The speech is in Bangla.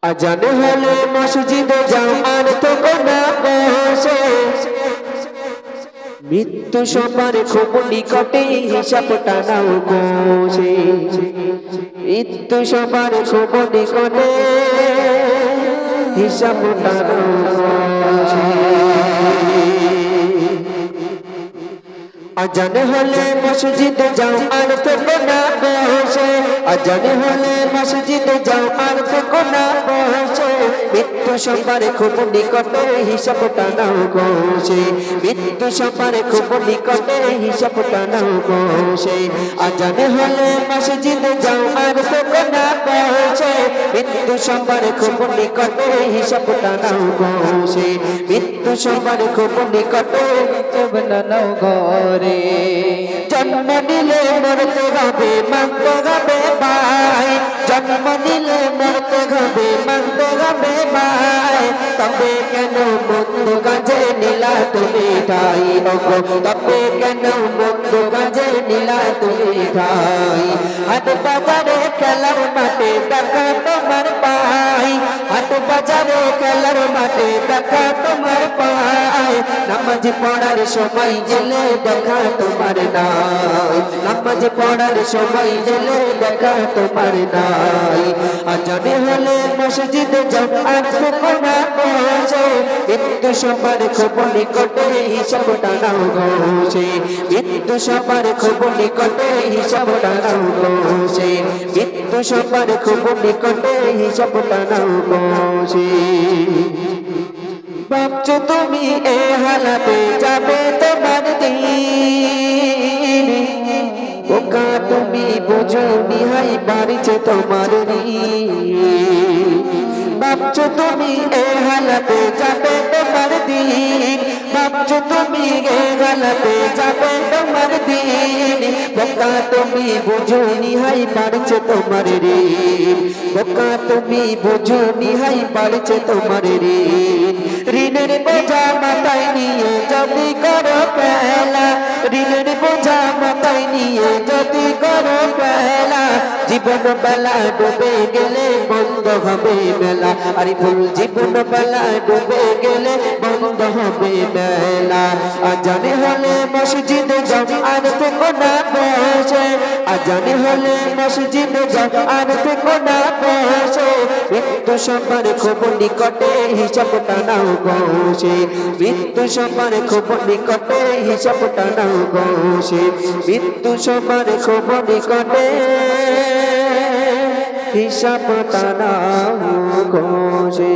আজান হলে মসজিদে যাও আর তো কোনা বসে, মৃত্যু সবার খুব নিকটে হিসাব টানাও কোষে, মৃত্যু সবার খুব নিকটে হিসাব টানাও কোষে। আজান হলে মসজিদে যাও আর তো কোনা বসে, আজান হলে মসজিদে যাও আর তো কোনা বসে, মৃত্যু সবার খুব নিকটে হিসাব টানাও কোষে, মৃত্যু সবার খুব নিকটে হিসাব টানাও কোষে। আজান হলে মসজিদে যাও আর তো কোনা বসে, মৃত্যু সবার খুব নিকটে হিসাব টানাও কোষে, মৃত্যু সবার খুব নিকটে হিসাব টানাও ঘরে। জন্ম নিলে মরতে হবে মানতে হবে ভাই, জন্ম নিলে মরতে হবে মানতে হবে ভাই, তবে কেন বন্ধু কাজে নিলা তুমি ঠাই, তবে কেন বন্ধু কাজে নিলা তুমি ঠাই। হাট বাজারে খেলার মাঠে দেখা তোমার পাই, হাট বাজারে খেলার মাঠে দেখা তোমার পাই, নামাজ পড়ার সময় গেলে দেখা তোমার নাই, নামাজ পড়ার সময় গেলে দেখা তোমার নাই। আজান হলে মসজিদে যাও আর তো কোনা বসে, মৃত্যু সবার খুব নিকটে হিসাব টানাও ঘোষে, মৃত্যু সবার খুব নিকটে হিসাব টানাও ঘোষে, মৃত্যু সবার খুব নিকটে হিসাব টানাও ঘোষে। ভাবছো তুমি এ হালাতে যাবে তোমার দিন, ওকা তুমি বুঝো নিহাই বাড়িছে তোমার ঋণ। ভাবছো তুমি এ হালাতে যাবে তোমার দিন, ভাবছো তুমি এ হালাতে যাবে তোমার দিন, ওকা তুমি বুঝো নিহাই বাড়িছে তোমার ঋণ, ওকা তুমি বুঝো নিহাই বাড়িছে তোমার ঋণ। ঋণের বোঝা মাথায় নিয়ে যদি করো পেলা, ঋণের বোঝা মাথায় নিয়ে যদি করো পেলা, জীবন বেলা ডুবে গেলে বন্ধ হবে মেলা, আরে ভুল জীবন বেলা ডুবে গেলে বন্ধ হবে মেলা। আজান হলে মসজিদে যাও আর তো কোনা বসে, আজান হলে মসজিদে যাও আর তো কোনা বসে, মৃত্যু সবার খুব নিকটে হিসাব টানাও ঘোষে, মৃত্যু সবার খুব নিকটে হিসাব টানাও ঘোষে, মৃত্যু সবার খুব নিকটে হিসাব টানাও ঘোষে।